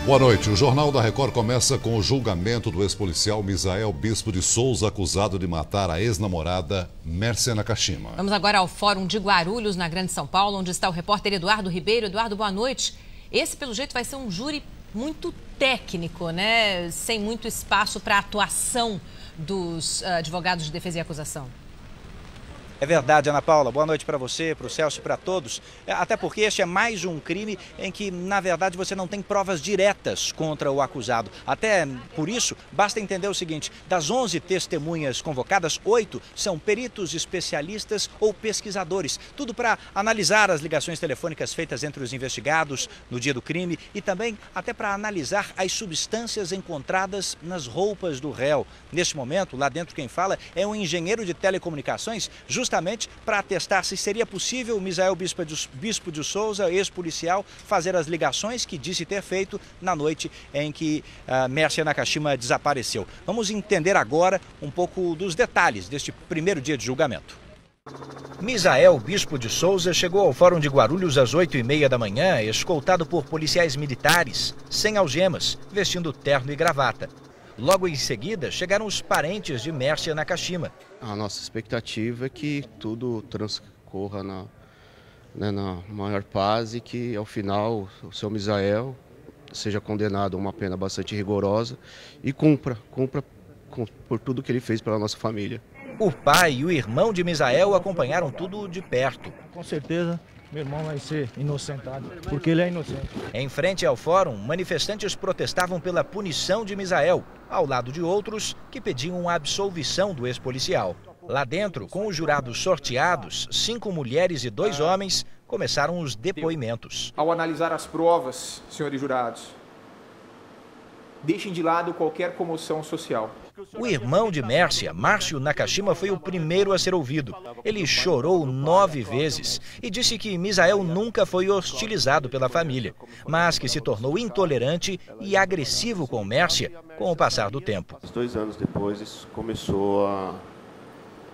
Boa noite. O Jornal da Record começa com o julgamento do ex-policial Misael Bispo de Souza, acusado de matar a ex-namorada Mércia Nakashima. Vamos agora ao Fórum de Guarulhos, na Grande São Paulo, onde está o repórter Eduardo Ribeiro. Eduardo, boa noite. Esse, pelo jeito, vai ser um júri muito técnico, né? Sem muito espaço para a atuação dos advogados de defesa e acusação. É verdade, Ana Paula. Boa noite para você, para o Celso e para todos. Até porque este é mais um crime em que, na verdade, você não tem provas diretas contra o acusado. Até por isso, basta entender o seguinte: das 11 testemunhas convocadas, 8 são peritos, especialistas ou pesquisadores. Tudo para analisar as ligações telefônicas feitas entre os investigados no dia do crime e também até para analisar as substâncias encontradas nas roupas do réu. Neste momento, lá dentro quem fala é um engenheiro de telecomunicações, justamente para atestar se seria possível o Misael Bispo de Souza, ex-policial, fazer as ligações que disse ter feito na noite em que Mércia Nakashima desapareceu. Vamos entender agora um pouco dos detalhes deste primeiro dia de julgamento. Misael Bispo de Souza chegou ao Fórum de Guarulhos às 8h30 da manhã, escoltado por policiais militares, sem algemas, vestindo terno e gravata. Logo em seguida, chegaram os parentes de Mércia Nakashima. A nossa expectativa é que tudo transcorra na maior paz e que, ao final, o seu Misael seja condenado a uma pena bastante rigorosa e cumpra por tudo que ele fez pela nossa família. O pai e o irmão de Misael acompanharam tudo de perto. Com certeza, meu irmão vai ser inocentado, porque ele é inocente. Em frente ao fórum, manifestantes protestavam pela punição de Misael, ao lado de outros que pediam a absolvição do ex-policial. Lá dentro, com os jurados sorteados, 5 mulheres e 2 homens, começaram os depoimentos. Ao analisar as provas, senhores jurados, deixem de lado qualquer comoção social. O irmão de Mércia, Márcio Nakashima, foi o primeiro a ser ouvido. Ele chorou 9 vezes e disse que Misael nunca foi hostilizado pela família, mas que se tornou intolerante e agressivo com Mércia com o passar do tempo. 2 anos depois,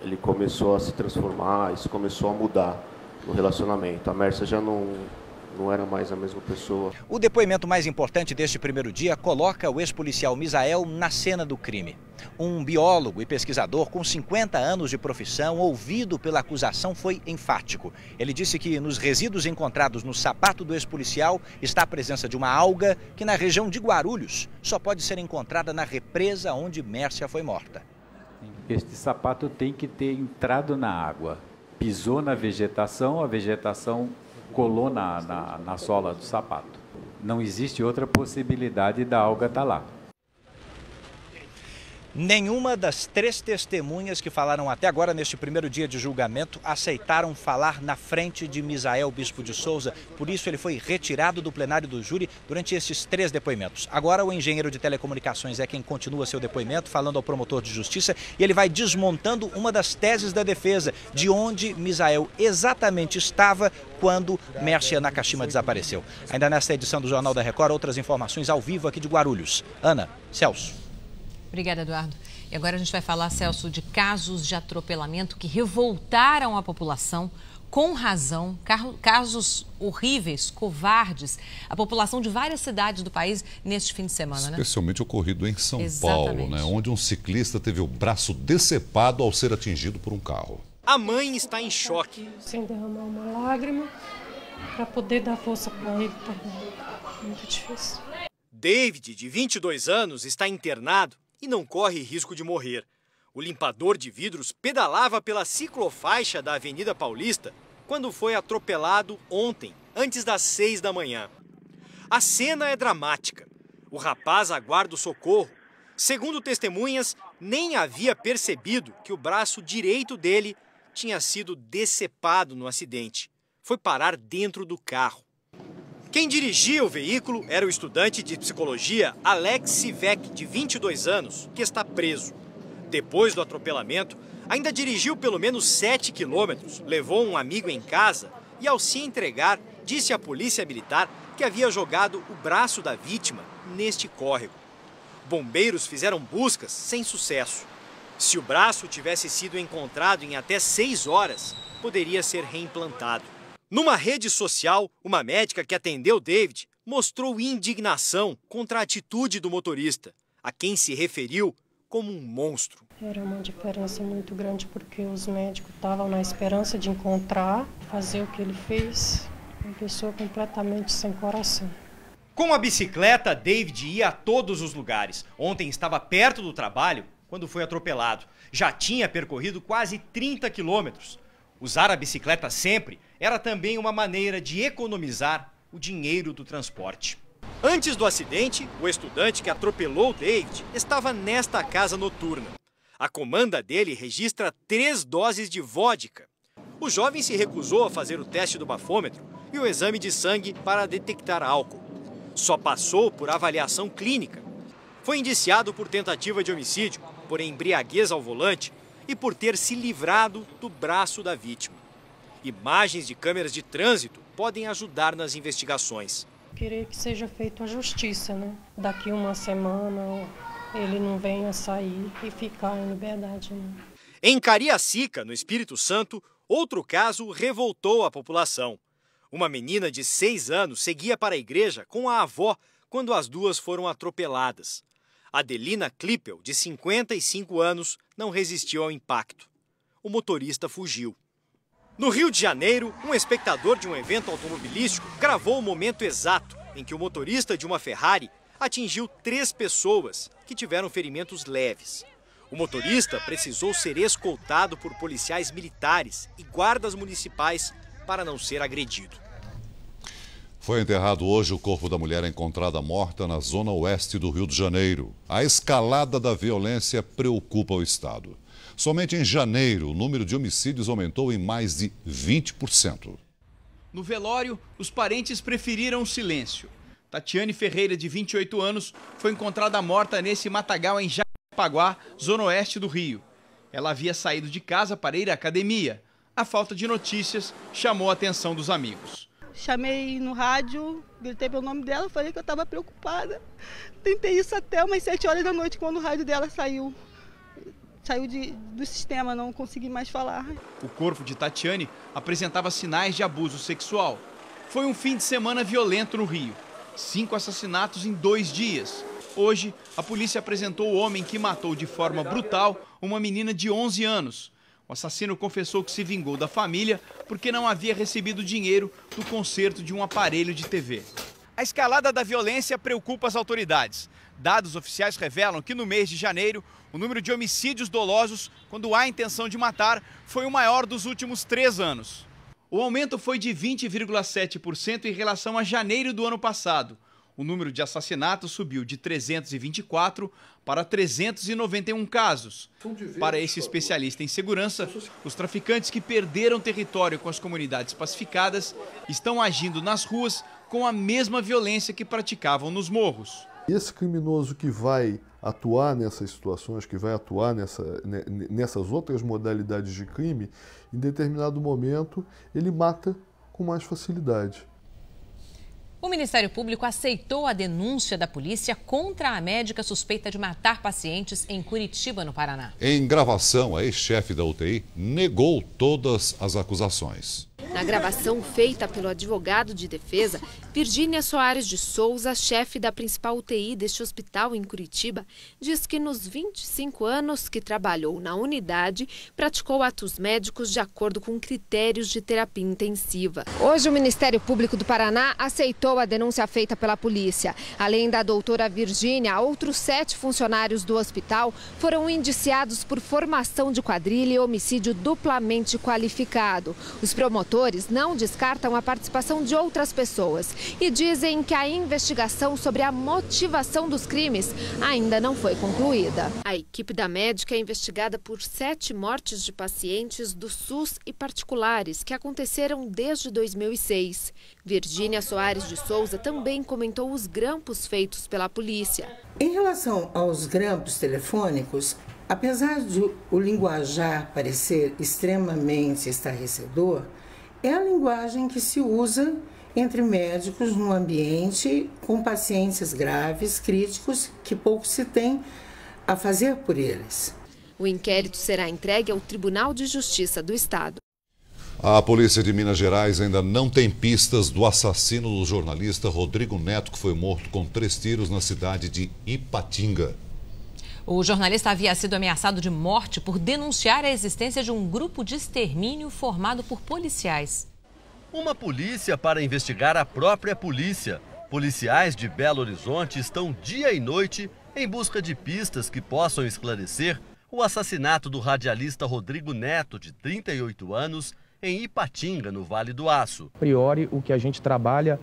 ele começou a se transformar, isso começou a mudar no relacionamento. A Mércia já não era mais a mesma pessoa. O depoimento mais importante deste primeiro dia coloca o ex-policial Misael na cena do crime. Um biólogo e pesquisador com 50 anos de profissão, ouvido pela acusação, foi enfático. Ele disse que nos resíduos encontrados no sapato do ex-policial está a presença de uma alga que na região de Guarulhos só pode ser encontrada na represa onde Mércia foi morta. Este sapato tem que ter entrado na água. Pisou na vegetação, a vegetação colou na sola do sapato. Não existe outra possibilidade da alga estar lá. Nenhuma das 3 testemunhas que falaram até agora neste primeiro dia de julgamento aceitaram falar na frente de Misael Bispo de Souza. Por isso ele foi retirado do plenário do júri durante esses 3 depoimentos. Agora o engenheiro de telecomunicações é quem continua seu depoimento, falando ao promotor de justiça, e ele vai desmontando uma das teses da defesa, de onde Misael exatamente estava quando Mércia Nakashima desapareceu. Ainda nesta edição do Jornal da Record, outras informações ao vivo aqui de Guarulhos. Ana, Celso. Obrigada, Eduardo. E agora a gente vai falar, Celso, de casos de atropelamento que revoltaram a população, com razão, casos horríveis, covardes, a população de várias cidades do país neste fim de semana, né? Especialmente ocorrido em São Exatamente. Paulo, né? Onde um ciclista teve o braço decepado ao ser atingido por um carro. A mãe está em choque. Sem derramar uma lágrima, para poder dar força para ele também. Muito difícil. David, de 22 anos, está internado e não corre risco de morrer. O limpador de vidros pedalava pela ciclofaixa da Avenida Paulista quando foi atropelado ontem, antes das 6 da manhã. A cena é dramática. O rapaz aguarda o socorro. Segundo testemunhas, nem havia percebido que o braço direito dele tinha sido decepado no acidente. Foi parar dentro do carro. Quem dirigia o veículo era o estudante de psicologia Alex Sivek, de 22 anos, que está preso. Depois do atropelamento, ainda dirigiu pelo menos 7 quilômetros, levou um amigo em casa e, ao se entregar, disse à polícia militar que havia jogado o braço da vítima neste córrego. Bombeiros fizeram buscas sem sucesso. Se o braço tivesse sido encontrado em até 6 horas, poderia ser reimplantado. Numa rede social, uma médica que atendeu David mostrou indignação contra a atitude do motorista, a quem se referiu como um monstro. Era uma diferença muito grande porque os médicos estavam na esperança de encontrar, fazer o que ele fez. Uma pessoa completamente sem coração. Com a bicicleta, David ia a todos os lugares. Ontem estava perto do trabalho quando foi atropelado. Já tinha percorrido quase 30 quilômetros. Usar a bicicleta sempre era também uma maneira de economizar o dinheiro do transporte. Antes do acidente, o estudante que atropelou David estava nesta casa noturna. A comanda dele registra 3 doses de vodka. O jovem se recusou a fazer o teste do bafômetro e o exame de sangue para detectar álcool. Só passou por avaliação clínica. Foi indiciado por tentativa de homicídio, por embriaguez ao volante e por ter se livrado do braço da vítima. Imagens de câmeras de trânsito podem ajudar nas investigações. Queria que seja feita a justiça, né? Daqui uma semana ele não venha sair e ficar em liberdade, né? Em Cariacica, no Espírito Santo, outro caso revoltou a população. Uma menina de 6 anos seguia para a igreja com a avó quando as duas foram atropeladas. Adelina Klippel, de 55 anos, não resistiu ao impacto. O motorista fugiu. No Rio de Janeiro, um espectador de um evento automobilístico gravou o momento exato em que o motorista de uma Ferrari atingiu 3 pessoas que tiveram ferimentos leves. O motorista precisou ser escoltado por policiais militares e guardas municipais para não ser agredido. Foi enterrado hoje o corpo da mulher encontrada morta na zona oeste do Rio de Janeiro. A escalada da violência preocupa o Estado. Somente em janeiro, o número de homicídios aumentou em mais de 20%. No velório, os parentes preferiram o silêncio. Tatiane Ferreira, de 28 anos, foi encontrada morta nesse matagal em Jacarepaguá, zona oeste do Rio. Ela havia saído de casa para ir à academia. A falta de notícias chamou a atenção dos amigos. Chamei no rádio, gritei pelo nome dela, falei que eu estava preocupada. Tentei isso até umas 7 horas da noite, quando o rádio dela saiu. Saiu do sistema, não consegui mais falar. O corpo de Tatiane apresentava sinais de abuso sexual. Foi um fim de semana violento no Rio. 5 assassinatos em 2 dias. Hoje, a polícia apresentou o homem que matou de forma brutal uma menina de 11 anos. O assassino confessou que se vingou da família porque não havia recebido dinheiro do conserto de um aparelho de TV. A escalada da violência preocupa as autoridades. Dados oficiais revelam que no mês de janeiro, o número de homicídios dolosos, quando há intenção de matar, foi o maior dos últimos 3 anos. O aumento foi de 20,7% em relação a janeiro do ano passado. O número de assassinatos subiu de 324 para 391 casos. Para esse especialista em segurança, os traficantes que perderam território com as comunidades pacificadas estão agindo nas ruas com a mesma violência que praticavam nos morros. Esse criminoso que vai atuar nessas situações, que vai atuar nessas outras modalidades de crime, em determinado momento ele mata com mais facilidade. O Ministério Público aceitou a denúncia da polícia contra a médica suspeita de matar pacientes em Curitiba, no Paraná. Em gravação, a ex-chefe da UTI negou todas as acusações. Na gravação feita pelo advogado de defesa, Virgínia Soares de Souza, chefe da principal UTI deste hospital em Curitiba, diz que nos 25 anos que trabalhou na unidade, praticou atos médicos de acordo com critérios de terapia intensiva. Hoje, o Ministério Público do Paraná aceitou a denúncia feita pela polícia. Além da doutora Virgínia, outros 7 funcionários do hospital foram indiciados por formação de quadrilha e homicídio duplamente qualificado. Os promotores não descartam a participação de outras pessoas e dizem que a investigação sobre a motivação dos crimes ainda não foi concluída. A equipe da médica é investigada por 7 mortes de pacientes do SUS e particulares que aconteceram desde 2006. Virgínia Soares de Souza também comentou os grampos feitos pela polícia. Em relação aos grampos telefônicos, apesar de o linguajar parecer extremamente estarrecedor, é a linguagem que se usa entre médicos no ambiente com pacientes graves, críticos, que pouco se tem a fazer por eles. O inquérito será entregue ao Tribunal de Justiça do Estado. A polícia de Minas Gerais ainda não tem pistas do assassino do jornalista Rodrigo Neto, que foi morto com 3 tiros na cidade de Ipatinga. O jornalista havia sido ameaçado de morte por denunciar a existência de um grupo de extermínio formado por policiais. Uma polícia para investigar a própria polícia. Policiais de Belo Horizonte estão dia e noite em busca de pistas que possam esclarecer o assassinato do radialista Rodrigo Neto, de 38 anos, em Ipatinga, no Vale do Aço. A priori, o que a gente trabalha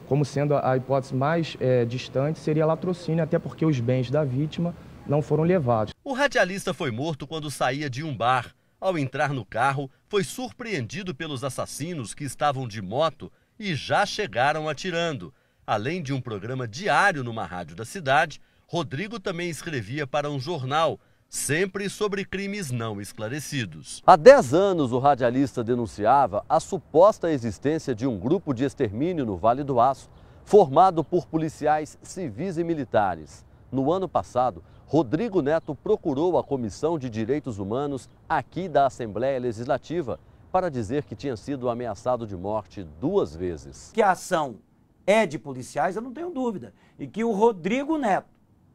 como sendo a hipótese mais distante seria latrocínio, até porque os bens da vítima não foram levados. O radialista foi morto quando saía de um bar. Ao entrar no carro, foi surpreendido pelos assassinos que estavam de moto e já chegaram atirando. Além de um programa diário numa rádio da cidade, Rodrigo também escrevia para um jornal, sempre sobre crimes não esclarecidos. Há 10 anos, o radialista denunciava a suposta existência de um grupo de extermínio no Vale do Aço, formado por policiais civis e militares. No ano passado, Rodrigo Neto procurou a Comissão de Direitos Humanos aqui da Assembleia Legislativa para dizer que tinha sido ameaçado de morte 2 vezes. Que a ação é de policiais, eu não tenho dúvida. E que o Rodrigo Neto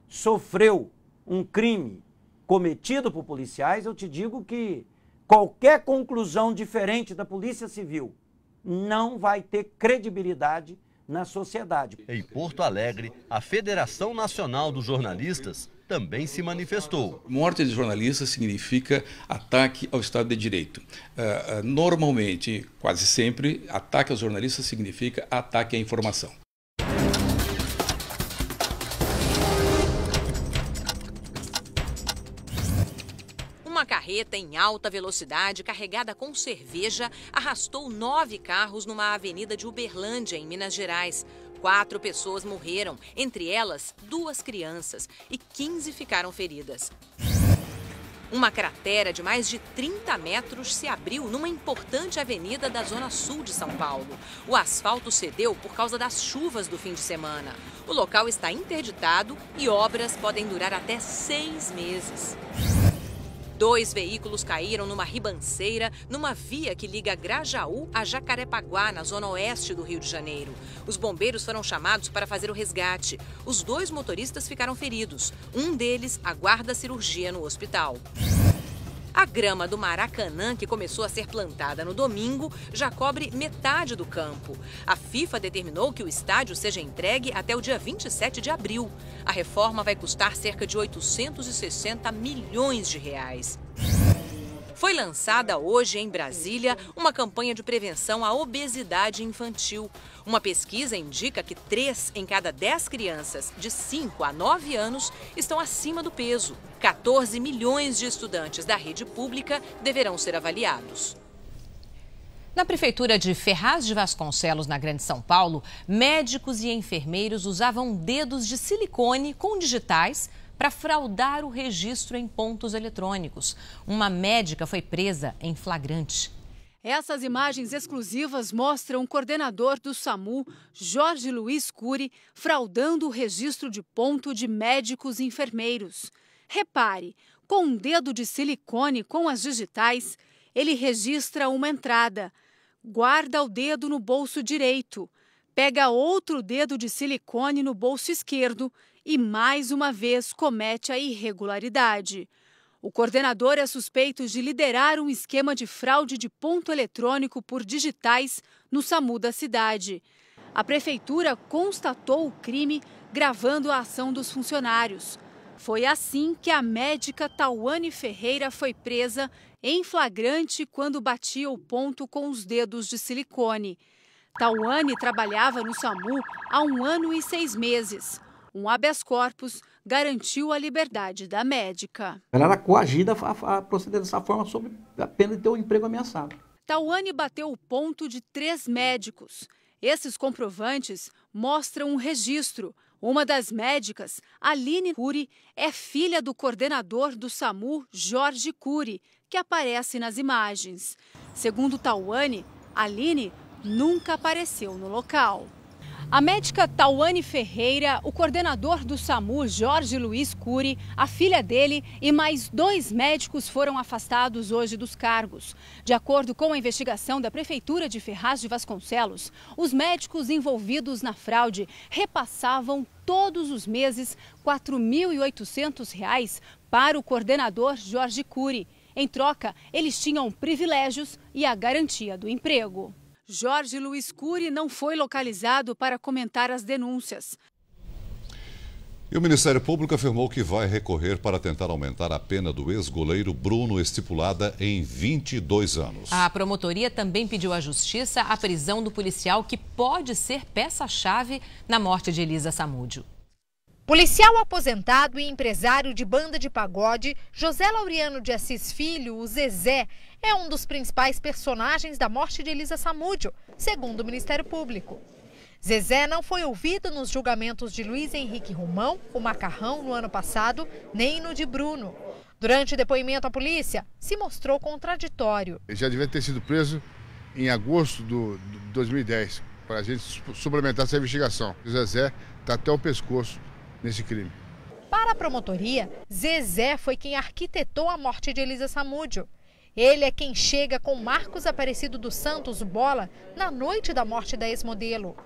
sofreu um crime cometido por policiais, eu te digo que qualquer conclusão diferente da Polícia Civil não vai ter credibilidade na sociedade. Em Porto Alegre, a Federação Nacional dos Jornalistas também se manifestou. Morte de jornalista significa ataque ao Estado de Direito. Normalmente, quase sempre, ataque aos jornalistas significa ataque à informação. Uma carreta em alta velocidade, carregada com cerveja, arrastou 9 carros numa avenida de Uberlândia, em Minas Gerais. 4 pessoas morreram, entre elas 2 crianças, e 15 ficaram feridas. Uma cratera de mais de 30 metros se abriu numa importante avenida da zona sul de São Paulo. O asfalto cedeu por causa das chuvas do fim de semana. O local está interditado e obras podem durar até 6 meses. 2 veículos caíram numa ribanceira, numa via que liga Grajaú a Jacarepaguá, na zona oeste do Rio de Janeiro. Os bombeiros foram chamados para fazer o resgate. Os 2 motoristas ficaram feridos. Um deles aguarda cirurgia no hospital. A grama do Maracanã, que começou a ser plantada no domingo, já cobre metade do campo. A FIFA determinou que o estádio seja entregue até o dia 27 de abril. A reforma vai custar cerca de 860 milhões de reais. Foi lançada hoje em Brasília uma campanha de prevenção à obesidade infantil. Uma pesquisa indica que 3 em cada 10 crianças de 5 a 9 anos estão acima do peso. 14 milhões de estudantes da rede pública deverão ser avaliados. Na prefeitura de Ferraz de Vasconcelos, na Grande São Paulo, médicos e enfermeiros usavam dedos de silicone com digitais para fraudar o registro em pontos eletrônicos. Uma médica foi presa em flagrante. Essas imagens exclusivas mostram o coordenador do SAMU, Jorge Luiz Cury, fraudando o registro de ponto de médicos e enfermeiros. Repare, com um dedo de silicone com as digitais, ele registra uma entrada, guarda o dedo no bolso direito, pega outro dedo de silicone no bolso esquerdo e, mais uma vez, comete a irregularidade. O coordenador é suspeito de liderar um esquema de fraude de ponto eletrônico por digitais no SAMU da cidade. A prefeitura constatou o crime gravando a ação dos funcionários. Foi assim que a médica Tauane Ferreira foi presa em flagrante quando batia o ponto com os dedos de silicone. Tauane trabalhava no SAMU há 1 ano e 6 meses. Um habeas corpus garantiu a liberdade da médica. Ela era coagida a proceder dessa forma sob a pena de ter o emprego ameaçado. Tauane bateu o ponto de 3 médicos. Esses comprovantes mostram um registro. Uma das médicas, Aline Cury, é filha do coordenador do SAMU, Jorge Cury, que aparece nas imagens. Segundo Tauane, Aline nunca apareceu no local. A médica Tauane Ferreira, o coordenador do SAMU, Jorge Luiz Cury, a filha dele e mais 2 médicos foram afastados hoje dos cargos. De acordo com a investigação da Prefeitura de Ferraz de Vasconcelos, os médicos envolvidos na fraude repassavam todos os meses R$ 4.800 para o coordenador Jorge Cury. Em troca, eles tinham privilégios e a garantia do emprego. Jorge Luiz Cury não foi localizado para comentar as denúncias. E o Ministério Público afirmou que vai recorrer para tentar aumentar a pena do ex-goleiro Bruno, estipulada em 22 anos. A promotoria também pediu à Justiça a prisão do policial que pode ser peça-chave na morte de Elisa Samúdio. Policial aposentado e empresário de banda de pagode, José Laureano de Assis Filho, o Zezé, é um dos principais personagens da morte de Elisa Samúdio, segundo o Ministério Público. Zezé não foi ouvido nos julgamentos de Luiz Henrique Romão, o Macarrão, no ano passado, nem no de Bruno. Durante o depoimento à polícia, se mostrou contraditório. Ele já devia ter sido preso em agosto de 2010, para a gente suplementar essa investigação. O Zezé está até o pescoço nesse crime. Para a promotoria, Zezé foi quem arquitetou a morte de Elisa Samúdio. Ele é quem chega com Marcos Aparecido dos Santos, o Bola, na noite da morte da ex-modelo.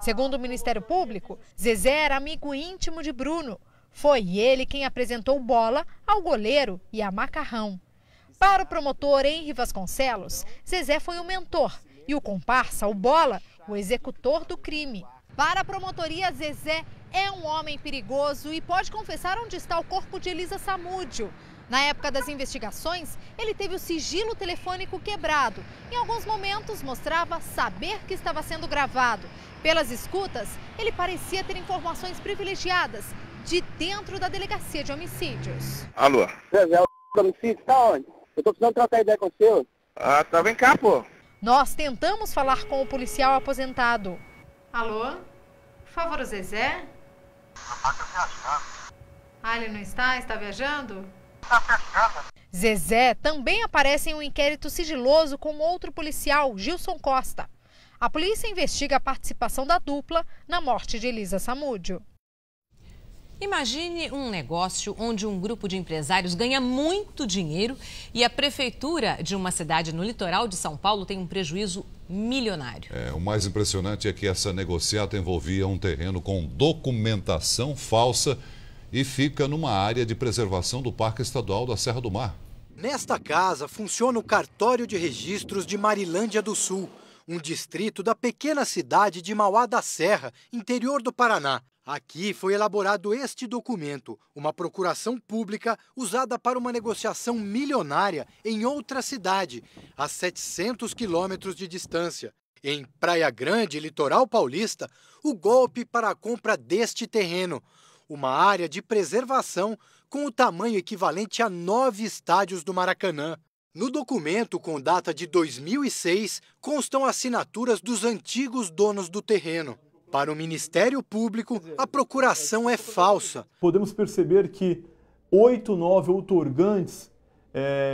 Segundo o Ministério Público, Zezé era amigo íntimo de Bruno. Foi ele quem apresentou o Bola ao goleiro e a Macarrão. Para o promotor Henri Vasconcelos, Zezé foi o mentor e o comparsa, o Bola, o executor do crime. Para a promotoria, Zezé é um homem perigoso e pode confessar onde está o corpo de Elisa Samúdio. Na época das investigações, ele teve o sigilo telefônico quebrado. Em alguns momentos, mostrava saber que estava sendo gravado. Pelas escutas, ele parecia ter informações privilegiadas de dentro da delegacia de homicídios. Alô? Zezé, o homicídio tá onde? Eu tô precisando trocar ideia com o senhor. Ah, tá, vem cá, pô. Nós tentamos falar com o policial aposentado. Alô? Por favor, o Zezé? Ah, ele não está? Está viajando? Zezé também aparece em um inquérito sigiloso com outro policial, Gilson Costa. A polícia investiga a participação da dupla na morte de Elisa Samúdio. Imagine um negócio onde um grupo de empresários ganha muito dinheiro e a prefeitura de uma cidade no litoral de São Paulo tem um prejuízo milionário. O mais impressionante é que essa negociata envolvia um terreno com documentação falsa e fica numa área de preservação do Parque Estadual da Serra do Mar. Nesta casa funciona o cartório de registros de Marilândia do Sul, um distrito da pequena cidade de Mauá da Serra, interior do Paraná. Aqui foi elaborado este documento, uma procuração pública usada para uma negociação milionária em outra cidade, a 700 quilômetros de distância. Em Praia Grande, litoral paulista, o golpe para a compra deste terreno, uma área de preservação com o tamanho equivalente a 9 estádios do Maracanã. No documento, com data de 2006, constam assinaturas dos antigos donos do terreno. Para o Ministério Público, a procuração é falsa. Podemos perceber que 8, 9 outorgantes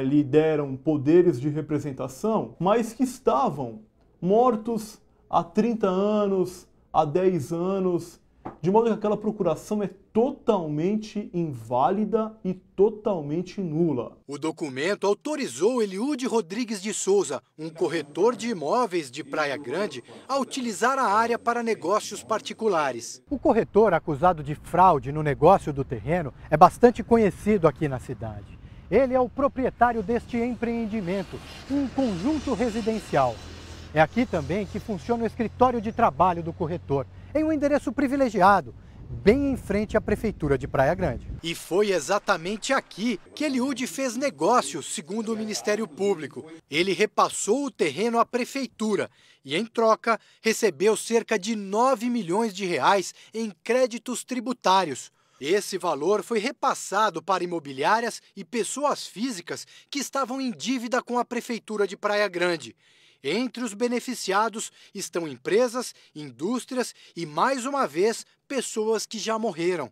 lhe deram poderes de representação, mas que estavam mortos há 30 anos, há 10 anos, de modo que aquela procuração é totalmente inválida e totalmente nula. O documento autorizou Eliude Rodrigues de Souza, um corretor de imóveis de Praia Grande, a utilizar a área para negócios particulares. O corretor acusado de fraude no negócio do terreno é bastante conhecido aqui na cidade. Ele é o proprietário deste empreendimento, um conjunto residencial. É aqui também que funciona o escritório de trabalho do corretor, em um endereço privilegiado, bem em frente à Prefeitura de Praia Grande. E foi exatamente aqui que Eliude fez negócios, segundo o Ministério Público. Ele repassou o terreno à Prefeitura e, em troca, recebeu cerca de 9 milhões de reais em créditos tributários. Esse valor foi repassado para imobiliárias e pessoas físicas que estavam em dívida com a Prefeitura de Praia Grande. Entre os beneficiados estão empresas, indústrias e, mais uma vez, pessoas que já morreram.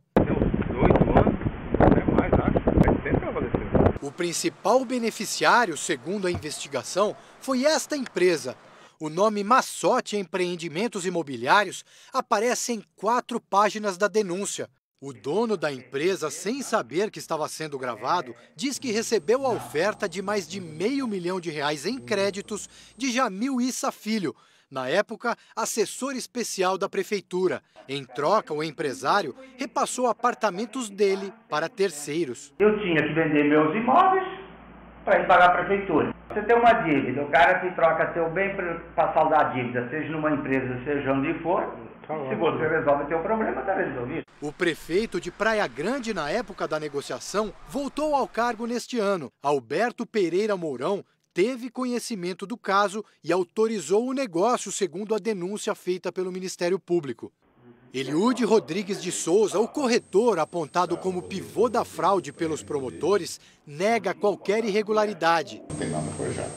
O principal beneficiário, segundo a investigação, foi esta empresa. O nome Massotti Empreendimentos Imobiliários aparece em 4 páginas da denúncia. O dono da empresa, sem saber que estava sendo gravado, diz que recebeu a oferta de mais de R$500 mil em créditos de Jamil Issa Filho, na época assessor especial da prefeitura. Em troca, o empresário repassou apartamentos dele para terceiros. Eu tinha que vender meus imóveis para ir pagar a prefeitura. Você tem uma dívida, o cara que troca seu bem para saldar a dívida, seja numa empresa, seja onde for, se você resolve teu problema, está resolvido. O prefeito de Praia Grande, na época da negociação, voltou ao cargo neste ano. Alberto Pereira Mourão teve conhecimento do caso e autorizou o negócio, segundo a denúncia feita pelo Ministério Público. Eliude Rodrigues de Souza, o corretor apontado como pivô da fraude pelos promotores, nega qualquer irregularidade. Não tem nada forjado.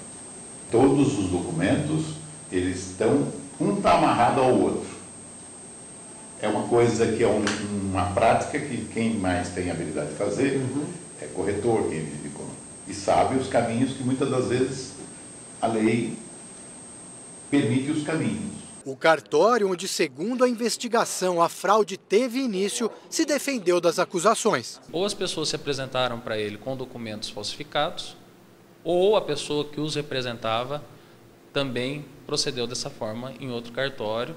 Todos os documentos, eles estão, um está amarrado ao outro. É uma coisa que é uma prática que quem mais tem habilidade de fazer é corretor, quem vive e sabe os caminhos que muitas das vezes a lei permite os caminhos. O cartório, onde, segundo a investigação, a fraude teve início, se defendeu das acusações. Ou as pessoas se apresentaram para ele com documentos falsificados, ou a pessoa que os representava também procedeu dessa forma em outro cartório,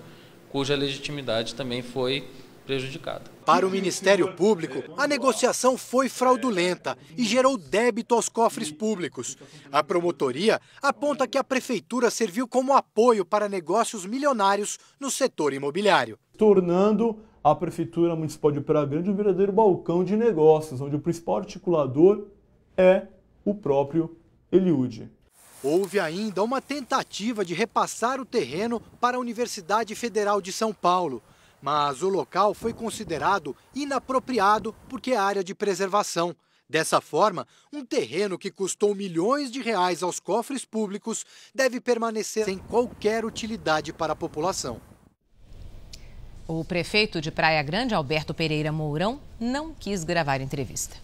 cuja legitimidade também foi prejudicada. Para o Ministério Público, a negociação foi fraudulenta e gerou débito aos cofres públicos. A promotoria aponta que a prefeitura serviu como apoio para negócios milionários no setor imobiliário, tornando a Prefeitura Municipal de Praia Grande um verdadeiro balcão de negócios, onde o principal articulador é o próprio Eliude. Houve ainda uma tentativa de repassar o terreno para a Universidade Federal de São Paulo, mas o local foi considerado inapropriado porque é área de preservação. Dessa forma, um terreno que custou milhões de reais aos cofres públicos deve permanecer sem qualquer utilidade para a população. O prefeito de Praia Grande, Alberto Pereira Mourão, não quis gravar entrevista.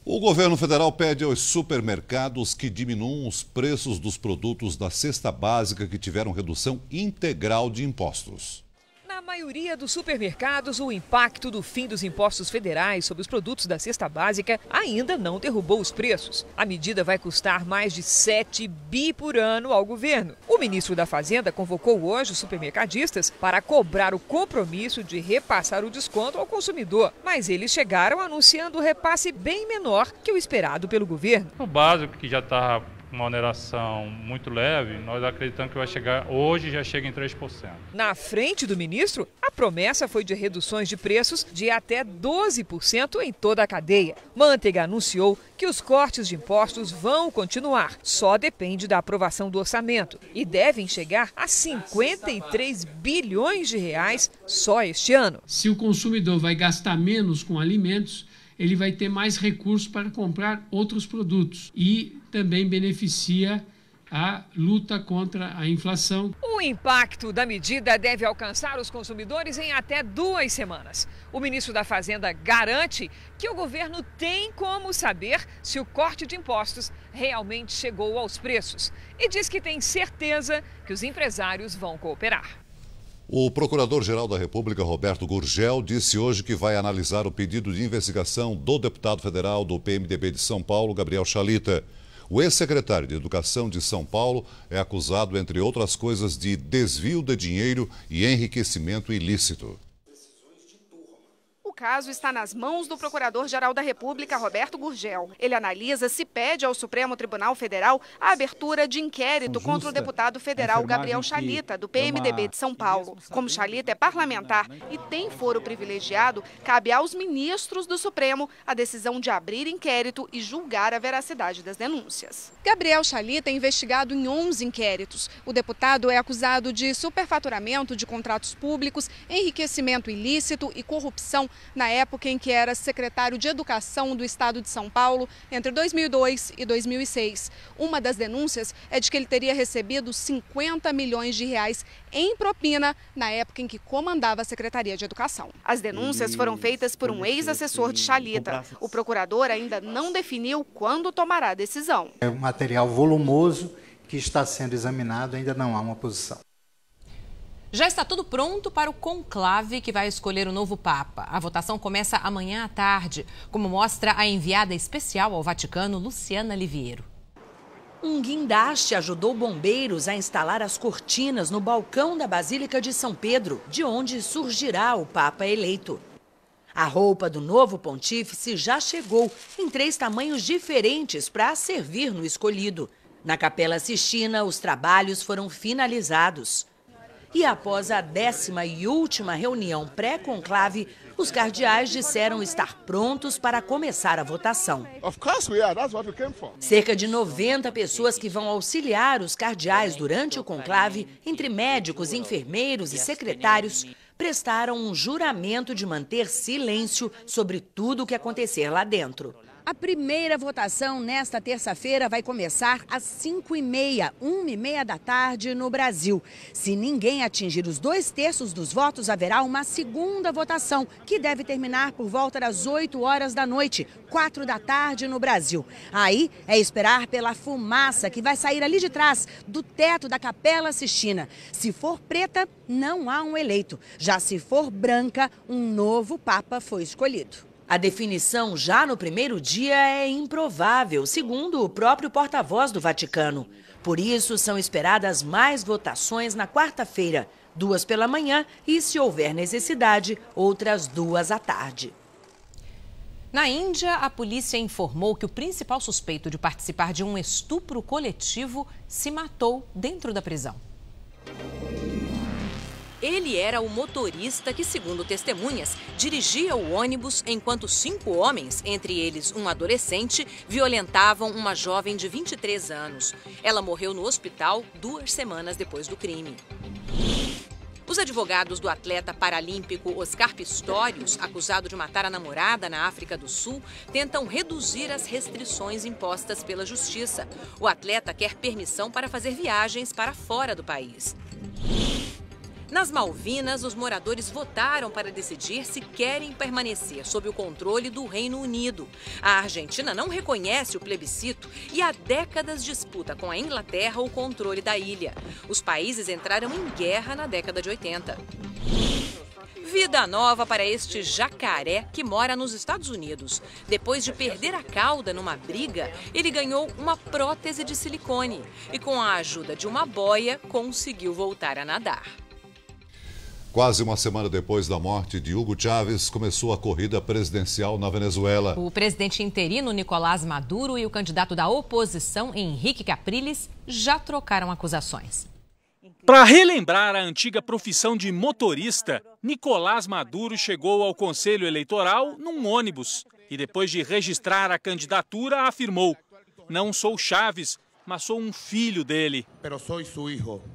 O governo federal pede aos supermercados que diminuam os preços dos produtos da cesta básica que tiveram redução integral de impostos. Na maioria dos supermercados, o impacto do fim dos impostos federais sobre os produtos da cesta básica ainda não derrubou os preços. A medida vai custar mais de 7 bi por ano ao governo. O ministro da Fazenda convocou hoje os supermercadistas para cobrar o compromisso de repassar o desconto ao consumidor. Mas eles chegaram anunciando um repasse bem menor que o esperado pelo governo. O básico, que já está uma oneração muito leve, nós acreditamos que vai chegar, hoje já chega em 3%. Na frente do ministro, a promessa foi de reduções de preços de até 12% em toda a cadeia. Manteiga anunciou que os cortes de impostos vão continuar, só depende da aprovação do orçamento, e devem chegar a 53 bilhões de reais só este ano. Se o consumidor vai gastar menos com alimentos, ele vai ter mais recursos para comprar outros produtos e também beneficia a luta contra a inflação. O impacto da medida deve alcançar os consumidores em até 2 semanas. O ministro da Fazenda garante que o governo tem como saber se o corte de impostos realmente chegou aos preços e diz que tem certeza que os empresários vão cooperar. O Procurador-Geral da República, Roberto Gurgel, disse hoje que vai analisar o pedido de investigação do deputado federal do PMDB de São Paulo, Gabriel Chalita. O ex-secretário de Educação de São Paulo é acusado, entre outras coisas, de desvio de dinheiro e enriquecimento ilícito. O caso está nas mãos do Procurador-Geral da República, Roberto Gurgel. Ele analisa se pede ao Supremo Tribunal Federal a abertura de inquérito contra o deputado federal Gabriel Chalita, do PMDB de São Paulo. Como Chalita é parlamentar e tem foro privilegiado, cabe aos ministros do Supremo a decisão de abrir inquérito e julgar a veracidade das denúncias. Gabriel Chalita é investigado em 11 inquéritos. O deputado é acusado de superfaturamento de contratos públicos, enriquecimento ilícito e corrupção na época em que era secretário de Educação do Estado de São Paulo, entre 2002 e 2006. Uma das denúncias é de que ele teria recebido 50 milhões de reais em propina na época em que comandava a Secretaria de Educação. As denúncias foram feitas por um ex-assessor de Chalita. O procurador ainda não definiu quando tomará a decisão. É um material volumoso que está sendo examinado, ainda não há uma posição. Já está tudo pronto para o conclave que vai escolher o novo Papa. A votação começa amanhã à tarde, como mostra a enviada especial ao Vaticano, Luciana Liviero. Um guindaste ajudou bombeiros a instalar as cortinas no balcão da Basílica de São Pedro, de onde surgirá o Papa eleito. A roupa do novo pontífice já chegou em 3 tamanhos diferentes para servir no escolhido. Na Capela Sistina, os trabalhos foram finalizados. E após a 10ª e última reunião pré-conclave, os cardeais disseram estar prontos para começar a votação. Cerca de 90 pessoas que vão auxiliar os cardeais durante o conclave, entre médicos, enfermeiros e secretários, prestaram um juramento de manter silêncio sobre tudo o que acontecer lá dentro. A primeira votação nesta terça-feira vai começar às 5h30, 1h30 da tarde no Brasil. Se ninguém atingir os 2/3 dos votos, haverá uma segunda votação, que deve terminar por volta das 8 horas da noite, 4 da tarde no Brasil. Aí é esperar pela fumaça que vai sair ali de trás, do teto da Capela Sistina. Se for preta, não há um eleito. Já se for branca, um novo Papa foi escolhido. A definição já no primeiro dia é improvável, segundo o próprio porta-voz do Vaticano. Por isso, são esperadas mais votações na quarta-feira, 2 pela manhã e, se houver necessidade, outras 2 à tarde. Na Índia, a polícia informou que o principal suspeito de participar de um estupro coletivo se matou dentro da prisão. Ele era o motorista que, segundo testemunhas, dirigia o ônibus enquanto 5 homens, entre eles um adolescente, violentavam uma jovem de 23 anos. Ela morreu no hospital 2 semanas depois do crime. Os advogados do atleta paralímpico Oscar Pistorius, acusado de matar a namorada na África do Sul, tentam reduzir as restrições impostas pela justiça. O atleta quer permissão para fazer viagens para fora do país. Nas Malvinas, os moradores votaram para decidir se querem permanecer sob o controle do Reino Unido. A Argentina não reconhece o plebiscito e há décadas disputa com a Inglaterra o controle da ilha. Os países entraram em guerra na década de 80. Vida nova para este jacaré que mora nos Estados Unidos. Depois de perder a cauda numa briga, ele ganhou uma prótese de silicone e, com a ajuda de uma boia, conseguiu voltar a nadar. Quase uma semana depois da morte de Hugo Chávez, começou a corrida presidencial na Venezuela. O presidente interino Nicolás Maduro e o candidato da oposição, Henrique Capriles, já trocaram acusações. Para relembrar a antiga profissão de motorista, Nicolás Maduro chegou ao Conselho Eleitoral num ônibus e, depois de registrar a candidatura, afirmou: "Não sou Chávez, mas sou um filho dele."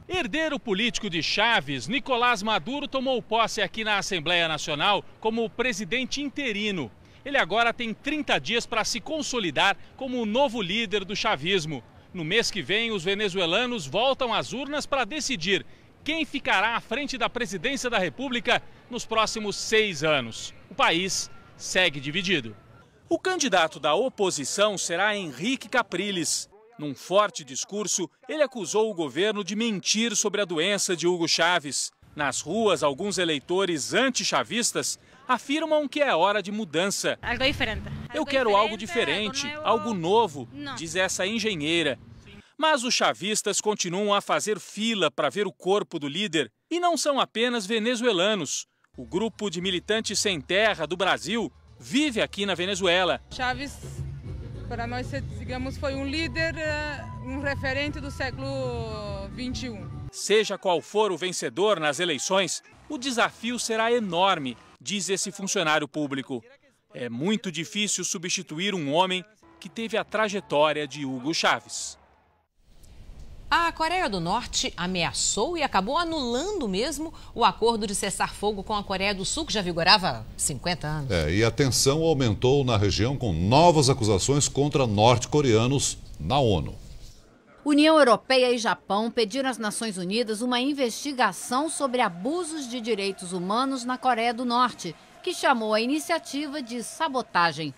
Herdeiro político de Chávez, Nicolás Maduro tomou posse aqui na Assembleia Nacional como presidente interino. Ele agora tem 30 dias para se consolidar como o novo líder do chavismo. No mês que vem, os venezuelanos voltam às urnas para decidir quem ficará à frente da presidência da República nos próximos 6 anos. O país segue dividido. O candidato da oposição será Henrique Capriles. Num forte discurso, ele acusou o governo de mentir sobre a doença de Hugo Chávez. Nas ruas, alguns eleitores anti-chavistas afirmam que é hora de mudança. Eu quero algo diferente, algo novo, diz essa engenheira. Mas os chavistas continuam a fazer fila para ver o corpo do líder. E não são apenas venezuelanos. O grupo de militantes sem terra do Brasil vive aqui na Venezuela. Chávez, para nós, digamos, foi um líder, um referente do século XXI. Seja qual for o vencedor nas eleições, o desafio será enorme, diz esse funcionário público. É muito difícil substituir um homem que teve a trajetória de Hugo Chávez. A Coreia do Norte ameaçou e acabou anulando mesmo o acordo de cessar fogo com a Coreia do Sul, que já vigorava há 50 anos. E a tensão aumentou na região com novas acusações contra norte-coreanos na ONU. União Europeia e Japão pediram às Nações Unidas uma investigação sobre abusos de direitos humanos na Coreia do Norte, que chamou a iniciativa de sabotagem.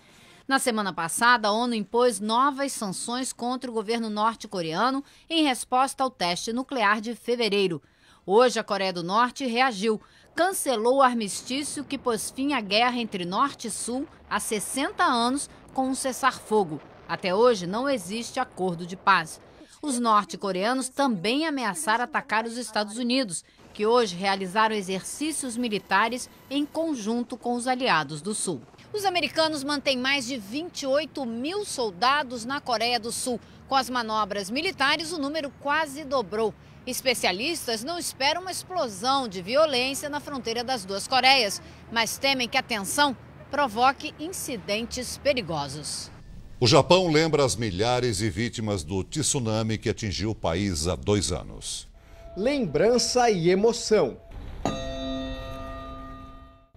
Na semana passada, a ONU impôs novas sanções contra o governo norte-coreano em resposta ao teste nuclear de fevereiro. Hoje, a Coreia do Norte reagiu, cancelou o armistício que pôs fim à guerra entre Norte e Sul há 60 anos com um cessar-fogo. Até hoje, não existe acordo de paz. Os norte-coreanos também ameaçaram atacar os Estados Unidos, que hoje realizaram exercícios militares em conjunto com os aliados do Sul. Os americanos mantêm mais de 28 mil soldados na Coreia do Sul. Com as manobras militares, o número quase dobrou. Especialistas não esperam uma explosão de violência na fronteira das duas Coreias, mas temem que a tensão provoque incidentes perigosos. O Japão lembra as milhares de vítimas do tsunami que atingiu o país há 2 anos. Lembrança e emoção.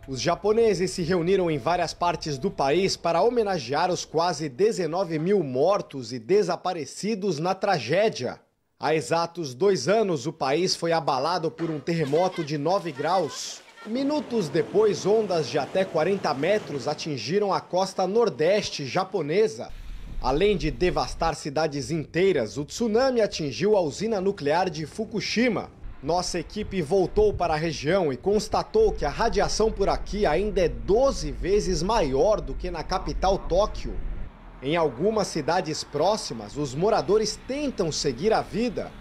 Os japoneses se reuniram em várias partes do país para homenagear os quase 19 mil mortos e desaparecidos na tragédia. Há exatos 2 anos, o país foi abalado por um terremoto de 9 graus. Minutos depois, ondas de até 40 metros atingiram a costa nordeste japonesa. Além de devastar cidades inteiras, o tsunami atingiu a usina nuclear de Fukushima. Nossa equipe voltou para a região e constatou que a radiação por aqui ainda é 12 vezes maior do que na capital Tóquio. Em algumas cidades próximas, os moradores tentam seguir a vida,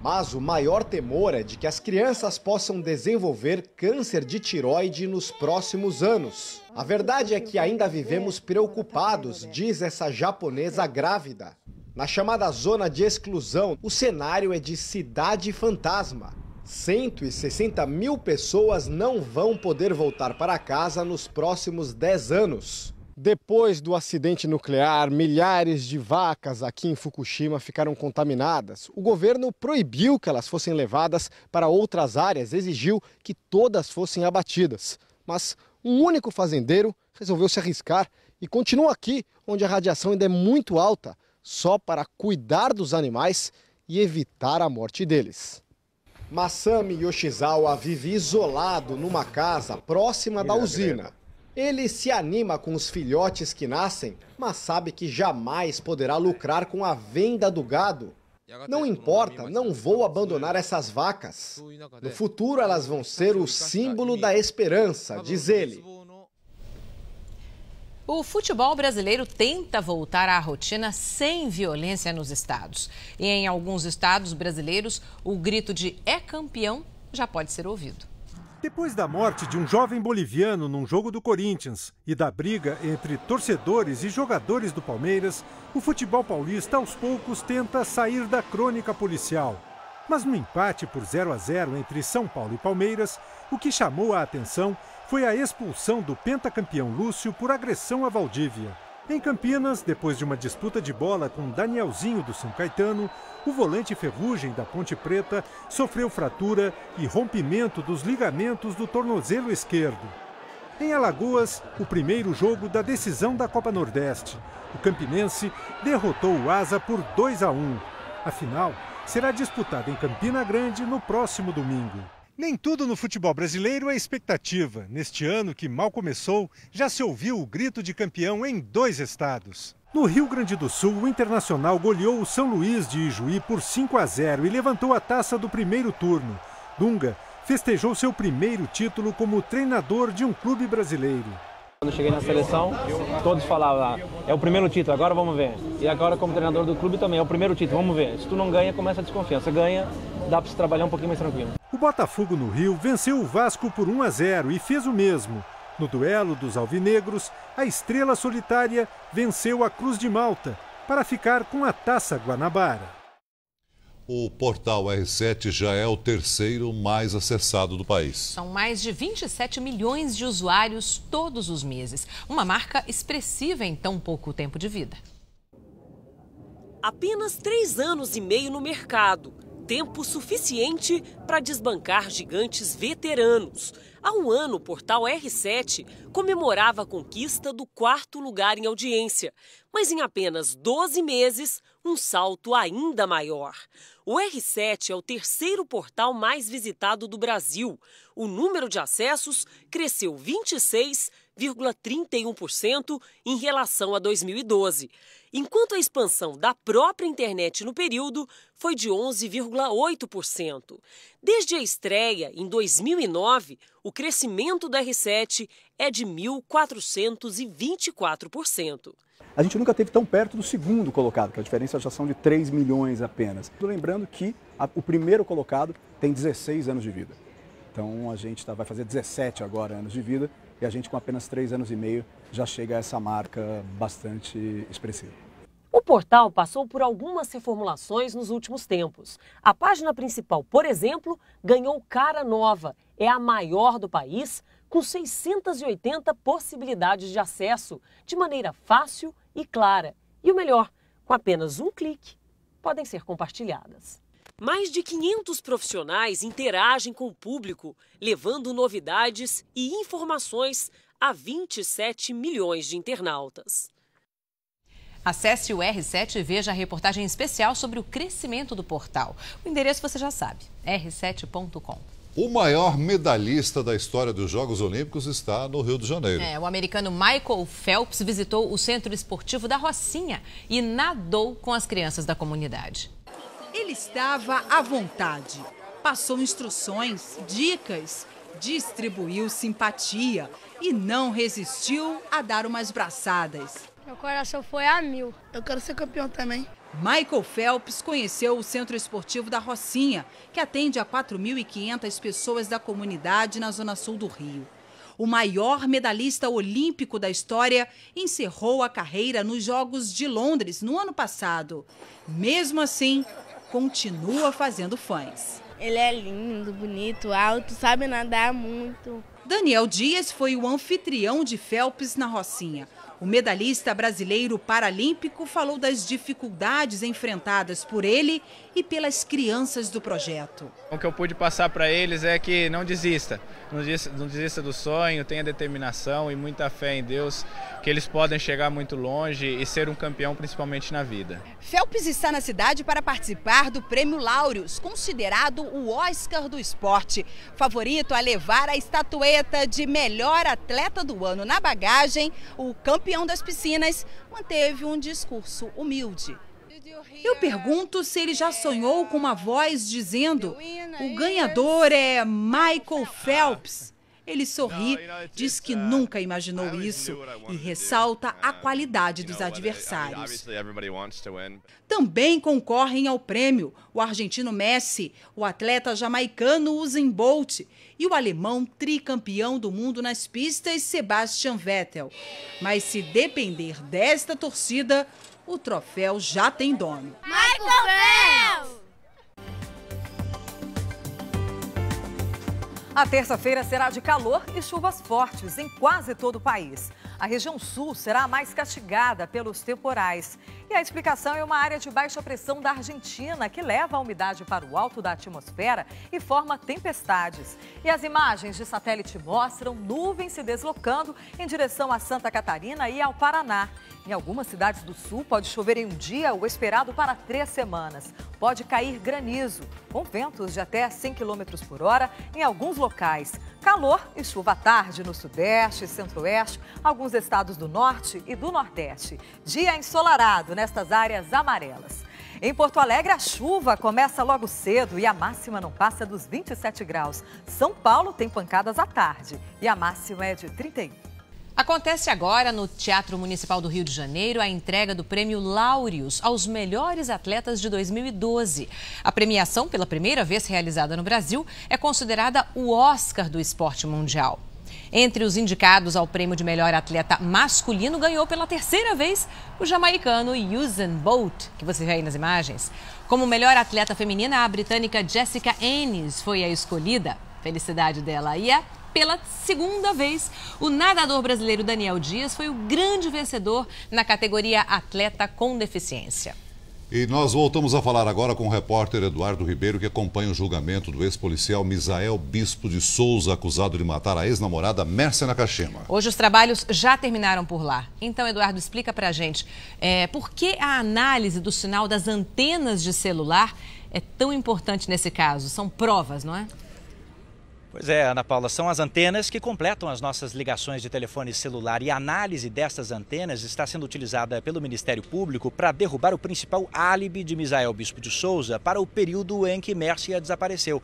mas o maior temor é de que as crianças possam desenvolver câncer de tireoide nos próximos anos. A verdade é que ainda vivemos preocupados, diz essa japonesa grávida. Na chamada zona de exclusão, o cenário é de cidade fantasma. 160 mil pessoas não vão poder voltar para casa nos próximos 10 anos. Depois do acidente nuclear, milhares de vacas aqui em Fukushima ficaram contaminadas. O governo proibiu que elas fossem levadas para outras áreas, exigiu que todas fossem abatidas. Mas um único fazendeiro resolveu se arriscar e continua aqui, onde a radiação ainda é muito alta, só para cuidar dos animais e evitar a morte deles. Masami Yoshizawa vive isolado numa casa próxima da usina. Ele se anima com os filhotes que nascem, mas sabe que jamais poderá lucrar com a venda do gado. Não importa, não vou abandonar essas vacas. No futuro elas vão ser o símbolo da esperança, diz ele. O futebol brasileiro tenta voltar à rotina sem violência nos estados. E em alguns estados brasileiros, o grito de "é campeão" já pode ser ouvido. Depois da morte de um jovem boliviano num jogo do Corinthians e da briga entre torcedores e jogadores do Palmeiras, o futebol paulista aos poucos tenta sair da crônica policial. Mas no empate por 0-0 entre São Paulo e Palmeiras, o que chamou a atenção foi a expulsão do pentacampeão Lúcio por agressão a Valdívia. Em Campinas, depois de uma disputa de bola com Danielzinho do São Caetano, o volante Ferrugem da Ponte Preta sofreu fratura e rompimento dos ligamentos do tornozelo esquerdo. Em Alagoas, o primeiro jogo da decisão da Copa Nordeste. O campinense derrotou o Asa por 2-1. A final será disputada em Campina Grande no próximo domingo. Nem tudo no futebol brasileiro é expectativa. Neste ano, que mal começou, já se ouviu o grito de campeão em 2 estados. No Rio Grande do Sul, o Internacional goleou o São Luís de Ijuí por 5-0 e levantou a taça do primeiro turno. Dunga festejou seu primeiro título como treinador de um clube brasileiro. Quando eu cheguei na seleção, todos falavam, é o primeiro título, agora vamos ver. E agora como treinador do clube também, é o primeiro título, vamos ver. Se tu não ganha, começa a desconfiança. Ganha, dá para se trabalhar um pouquinho mais tranquilo. O Botafogo no Rio venceu o Vasco por 1-0 e fez o mesmo. No duelo dos alvinegros, a Estrela Solitária venceu a Cruz de Malta para ficar com a Taça Guanabara. O portal R7 já é o 3º mais acessado do país. São mais de 27 milhões de usuários todos os meses. Uma marca expressiva em tão pouco tempo de vida. Apenas 3 anos e meio no mercado. Tempo suficiente para desbancar gigantes veteranos. Há um ano, o portal R7 comemorava a conquista do 4º lugar em audiência. Mas em apenas 12 meses, um salto ainda maior. O R7 é o terceiro portal mais visitado do Brasil. O número de acessos cresceu 26,31% em relação a 2012, enquanto a expansão da própria internet no período foi de 11,8%. Desde a estreia, em 2009, o crescimento do R7 é de 1.424%. A gente nunca esteve tão perto do segundo colocado, que a diferença já são de 3 milhões apenas. Lembrando que o primeiro colocado tem 16 anos de vida. Então a gente vai fazer 17 agora anos de vida e a gente com apenas 3 anos e meio já chega a essa marca bastante expressiva. O portal passou por algumas reformulações nos últimos tempos. A página principal, por exemplo, ganhou cara nova. É a maior do país, com 680 possibilidades de acesso, de maneira fácil e clara. E o melhor, com apenas um clique, podem ser compartilhadas. Mais de 500 profissionais interagem com o público, levando novidades e informações a 27 milhões de internautas. Acesse o R7 e veja a reportagem especial sobre o crescimento do portal. O endereço você já sabe, r7.com. O maior medalhista da história dos Jogos Olímpicos está no Rio de Janeiro. O americano Michael Phelps visitou o Centro Esportivo da Rocinha e nadou com as crianças da comunidade. Ele estava à vontade, passou instruções, dicas, distribuiu simpatia e não resistiu a dar umas braçadas. Meu coração foi a mil. Eu quero ser campeão também. Michael Phelps conheceu o Centro Esportivo da Rocinha, que atende a 4.500 pessoas da comunidade na zona sul do Rio. O maior medalhista olímpico da história encerrou a carreira nos Jogos de Londres no ano passado. Mesmo assim, continua fazendo fãs. Ele é lindo, bonito, alto, sabe nadar muito. Daniel Dias foi o anfitrião de Phelps na Rocinha. O medalhista brasileiro paralímpico falou das dificuldades enfrentadas por ele e pelas crianças do projeto. O que eu pude passar para eles é que não desista. Não desista do sonho, tenha determinação e muita fé em Deus, que eles podem chegar muito longe e ser um campeão, principalmente na vida. Phelps está na cidade para participar do Prêmio Laureus, considerado o Oscar do esporte. Favorito a levar a estatueta de melhor atleta do ano na bagagem, o campeão das piscinas manteve um discurso humilde. Eu pergunto se ele já sonhou com uma voz dizendo: o ganhador é Michael Phelps. Ele sorri, diz que nunca imaginou isso e ressalta a qualidade dos adversários. Também concorrem ao prêmio o argentino Messi, o atleta jamaicano Usain Bolt e o alemão tricampeão do mundo nas pistas Sebastian Vettel. Mas se depender desta torcida, o troféu já tem dono. Michael Phelps! A terça-feira será de calor e chuvas fortes em quase todo o país. A região sul será a mais castigada pelos temporais. E a explicação é uma área de baixa pressão da Argentina que leva a umidade para o alto da atmosfera e forma tempestades. E as imagens de satélite mostram nuvens se deslocando em direção a Santa Catarina e ao Paraná. Em algumas cidades do sul pode chover em um dia o esperado para 3 semanas. Pode cair granizo, com ventos de até 100 km por hora em alguns locais. Calor e chuva à tarde no sudeste e centro-oeste, alguns estados do norte e do nordeste. Dia ensolarado nestas áreas amarelas. Em Porto Alegre, a chuva começa logo cedo e a máxima não passa dos 27 graus. São Paulo tem pancadas à tarde e a máxima é de 31. Acontece agora no Teatro Municipal do Rio de Janeiro a entrega do Prêmio Laureus aos melhores atletas de 2012. A premiação, pela primeira vez realizada no Brasil, é considerada o Oscar do esporte mundial. Entre os indicados ao prêmio de melhor atleta masculino, ganhou pela 3ª vez o jamaicano Usain Bolt, que você vê aí nas imagens. Como melhor atleta feminina, a britânica Jessica Ennis foi a escolhida. Felicidade dela. E pela 2ª vez, o nadador brasileiro Daniel Dias foi o grande vencedor na categoria atleta com deficiência. E nós voltamos a falar agora com o repórter Eduardo Ribeiro, que acompanha o julgamento do ex-policial Misael Bispo de Souza, acusado de matar a ex-namorada Mércia Nakashima. Hoje os trabalhos já terminaram por lá. Então, Eduardo, explica pra gente por que a análise do sinal das antenas de celular é tão importante nesse caso? São provas, não é? Pois é, Ana Paula, são as antenas que completam as nossas ligações de telefone celular, e a análise dessas antenas está sendo utilizada pelo Ministério Público para derrubar o principal álibi de Misael Bispo de Souza para o período em que Mércia desapareceu.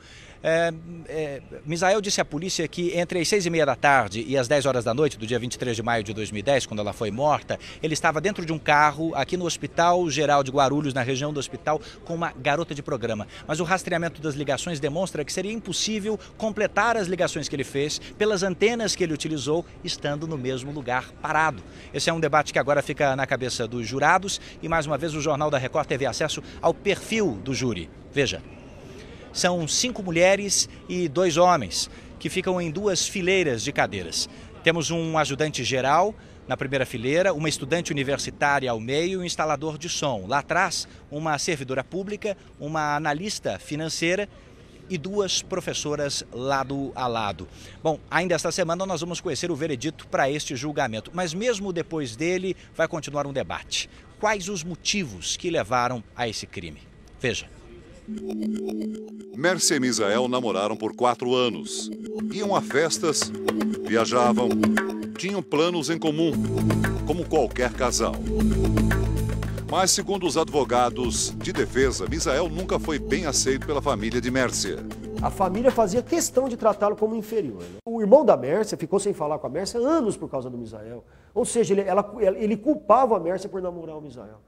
Misael disse à polícia que entre as 6h30 da tarde e as 10 horas da noite do dia 23 de maio de 2010, quando ela foi morta, ele estava dentro de um carro aqui no Hospital Geral de Guarulhos, na região do hospital, com uma garota de programa. Mas o rastreamento das ligações demonstra que seria impossível completar as ligações que ele fez pelas antenas que ele utilizou, estando no mesmo lugar parado. Esse é um debate que agora fica na cabeça dos jurados e, mais uma vez, o Jornal da Record teve acesso ao perfil do júri. Veja. São 5 mulheres e 2 homens que ficam em 2 fileiras de cadeiras. Temos um ajudante geral na primeira fileira, uma estudante universitária ao meio e um instalador de som. Lá atrás, uma servidora pública, uma analista financeira e 2 professoras lado a lado. Bom, ainda esta semana nós vamos conhecer o veredito para este julgamento, mas mesmo depois dele vai continuar um debate. Quais os motivos que levaram a esse crime? Veja. Mércia e Misael namoraram por 4 anos. Iam a festas, viajavam, tinham planos em comum, como qualquer casal. Mas, segundo os advogados de defesa, Misael nunca foi bem aceito pela família de Mércia. A família fazia questão de tratá-lo como inferior. O irmão da Mércia ficou sem falar com a Mércia anos por causa do Misael. Ou seja, ele culpava a Mércia por namorar o Misael.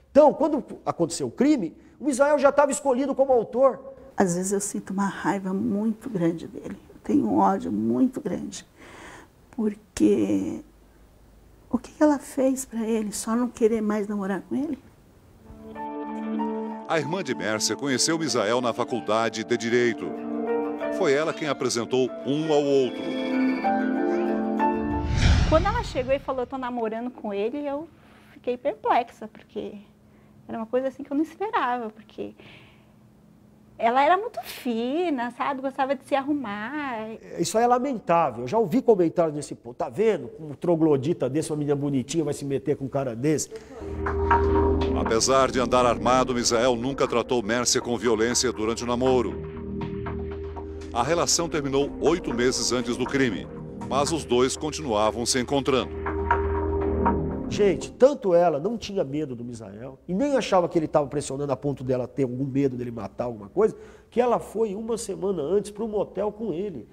Então, quando aconteceu o crime, o Misael já estava escolhido como autor. Às vezes eu sinto uma raiva muito grande dele. Eu tenho um ódio muito grande. Porque o que ela fez para ele? Só não querer mais namorar com ele? A irmã de Mércia conheceu Misael na faculdade de Direito. Foi ela quem apresentou um ao outro. Quando ela chegou e falou, eu tô namorando com ele, eu fiquei perplexa, porque era uma coisa assim que eu não esperava, porque ela era muito fina, sabe? Gostava de se arrumar. Isso aí é lamentável. Eu já ouvi comentários desse ponto. Tá vendo? Um troglodita desse, uma menina bonitinha vai se meter com um cara desse. Apesar de andar armado, Misael nunca tratou Mércia com violência durante o namoro. A relação terminou 8 meses antes do crime, mas os dois continuavam se encontrando. Gente, tanto ela não tinha medo do Misael e nem achava que ele estava pressionando a ponto dela ter algum medo dele matar alguma coisa, que ela foi 1 semana antes para um motel com ele.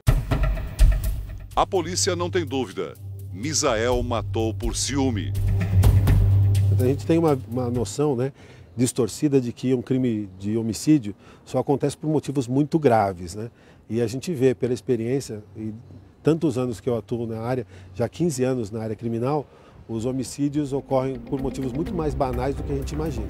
A polícia não tem dúvida. Misael matou por ciúme. A gente tem uma noção, né, distorcida de que um crime de homicídio só acontece por motivos muito graves, né? E a gente vê pela experiência, e tantos anos que eu atuo na área, já 15 anos na área criminal, os homicídios ocorrem por motivos muito mais banais do que a gente imagina.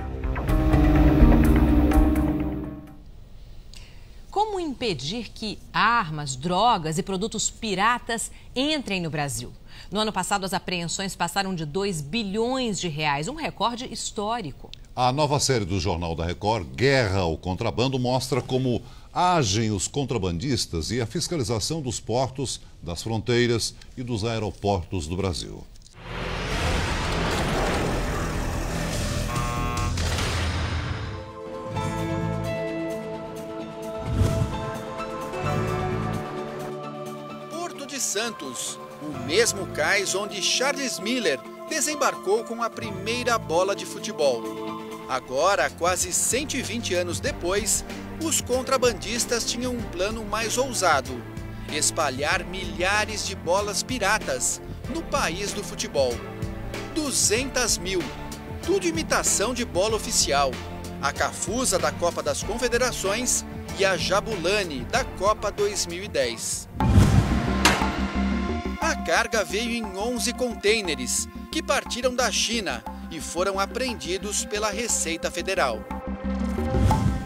Como impedir que armas, drogas e produtos piratas entrem no Brasil? No ano passado, as apreensões passaram de 2 bilhões de reais, um recorde histórico. A nova série do Jornal da Record, Guerra ao Contrabando, mostra como agem os contrabandistas e a fiscalização dos portos, das fronteiras e dos aeroportos do Brasil. Santos, o mesmo cais onde Charles Miller desembarcou com a primeira bola de futebol. Agora, quase 120 anos depois, os contrabandistas tinham um plano mais ousado: espalhar milhares de bolas piratas no país do futebol. 200 mil, tudo imitação de bola oficial. A Cafusa da Copa das Confederações e a Jabulani da Copa 2010. A carga veio em 11 contêineres, que partiram da China e foram apreendidos pela Receita Federal.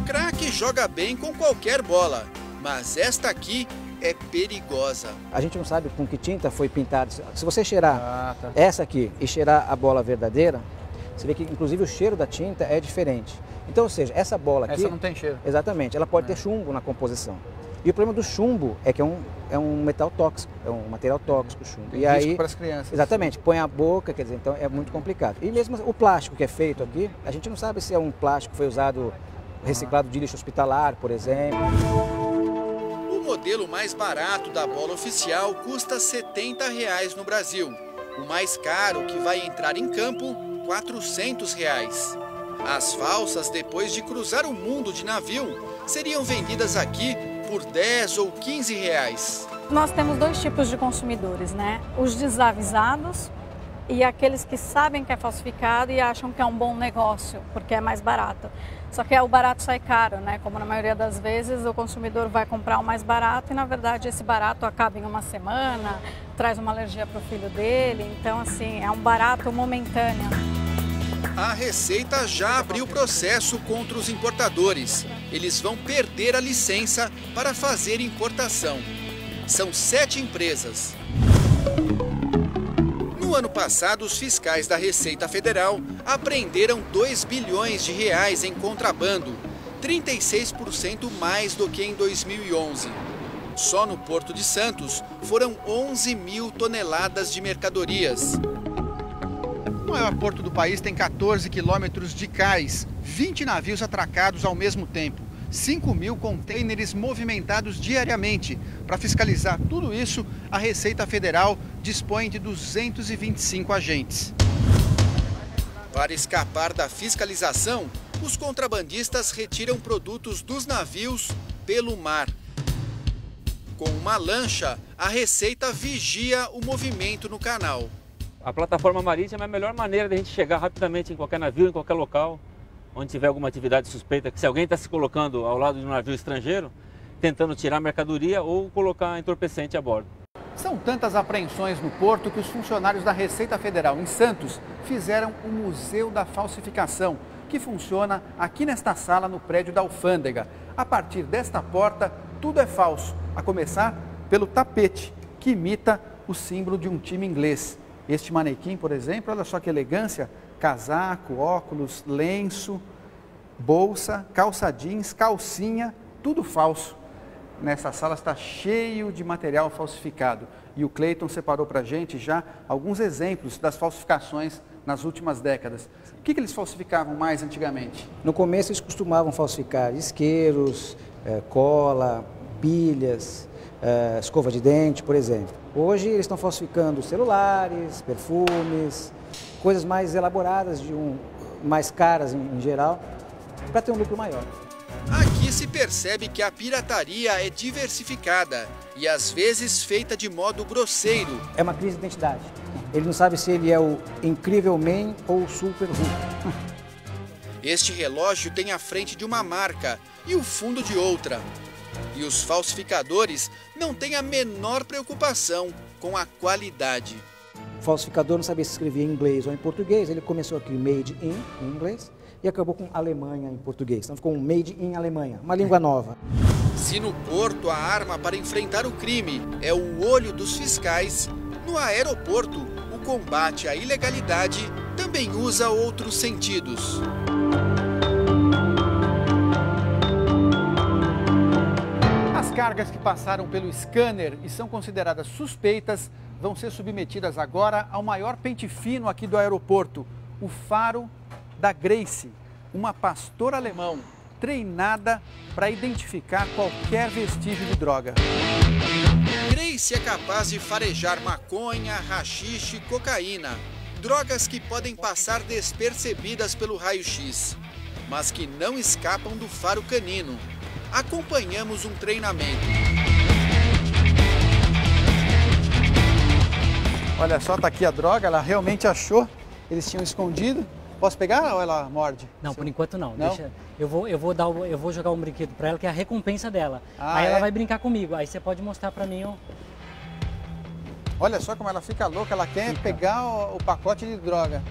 Craque joga bem com qualquer bola, mas esta aqui é perigosa. A gente não sabe com que tinta foi pintada. Se você cheirar essa aqui e cheirar a bola verdadeira, você vê que inclusive o cheiro da tinta é diferente. Então, ou seja, essa bola aqui... Essa não tem cheiro. Exatamente, ela pode ter chumbo na composição. E o problema do chumbo é que é um metal tóxico, é um material tóxico o chumbo. Tem e risco aí, para as crianças. Exatamente, põe a boca, quer dizer, então é muito complicado. E mesmo o plástico que é feito aqui, a gente não sabe se é um plástico que foi usado, reciclado de lixo hospitalar, por exemplo. O modelo mais barato da bola oficial custa R$ 70 no Brasil. O mais caro, que vai entrar em campo, R$ 400. As falsas, depois de cruzar o mundo de navio, seriam vendidas aqui por 10 ou 15 reais. Nós temos dois tipos de consumidores, né? Os desavisados e aqueles que sabem que é falsificado e acham que é um bom negócio, porque é mais barato. Só que o barato sai caro, né? Como na maioria das vezes o consumidor vai comprar o mais barato e na verdade esse barato acaba em uma semana, traz uma alergia para o filho dele, então assim, é um barato momentâneo. A Receita já abriu processo contra os importadores. Eles vão perder a licença para fazer importação. São 7 empresas. No ano passado, os fiscais da Receita Federal apreenderam 2 bilhões de reais em contrabando, 36% mais do que em 2011. Só no Porto de Santos foram 11 mil toneladas de mercadorias. O maior porto do país tem 14 quilômetros de cais, 20 navios atracados ao mesmo tempo, 5 mil contêineres movimentados diariamente. Para fiscalizar tudo isso, a Receita Federal dispõe de 225 agentes. Para escapar da fiscalização, os contrabandistas retiram produtos dos navios pelo mar. Com uma lancha, a Receita vigia o movimento no canal. A plataforma marítima é a melhor maneira de a gente chegar rapidamente em qualquer navio, em qualquer local, onde tiver alguma atividade suspeita, que se alguém está se colocando ao lado de um navio estrangeiro, tentando tirar mercadoria ou colocar entorpecente a bordo. São tantas apreensões no porto que os funcionários da Receita Federal em Santos fizeram o Museu da Falsificação, que funciona aqui nesta sala no prédio da Alfândega. A partir desta porta, tudo é falso, a começar pelo tapete, que imita o símbolo de um time inglês. Este manequim, por exemplo, olha só que elegância, casaco, óculos, lenço, bolsa, calça jeans, calcinha, tudo falso. Nessa sala está cheio de material falsificado. E o Cleiton separou para a gente já alguns exemplos das falsificações nas últimas décadas. O que eles falsificavam mais antigamente? No começo eles costumavam falsificar isqueiros, cola, pilhas, escova de dente, por exemplo. Hoje eles estão falsificando celulares, perfumes, coisas mais elaboradas, mais caras em geral, para ter um lucro maior. Aqui se percebe que a pirataria é diversificada e às vezes feita de modo grosseiro. É uma crise de identidade. Ele não sabe se ele é o incrível man ou o super Hulk. Este relógio tem a frente de uma marca e o fundo de outra. E os falsificadores não têm a menor preocupação com a qualidade. O falsificador não sabia se escrevia em inglês ou em português. Ele começou aqui made in, em inglês, e acabou com Alemanha em português. Então ficou um made in Alemanha, uma língua nova. Se no porto a arma para enfrentar o crime é o olho dos fiscais, no aeroporto o combate à ilegalidade também usa outros sentidos. As cargas que passaram pelo scanner e são consideradas suspeitas vão ser submetidas agora ao maior pente fino aqui do aeroporto, o faro da Grace, uma pastora alemão treinada para identificar qualquer vestígio de droga. Grace é capaz de farejar maconha, haxixe e cocaína, drogas que podem passar despercebidas pelo raio-x, mas que não escapam do faro canino. Acompanhamos um treinamento. Olha só, tá aqui a droga, ela realmente achou, eles tinham escondido. Posso pegar ou ela morde? Não, por enquanto não. Não? Deixa, eu vou jogar um brinquedo para ela, que é a recompensa dela. Aí ela vai brincar comigo, aí você pode mostrar para mim. Olha só como ela fica louca, ela quer pegar o pacote de droga.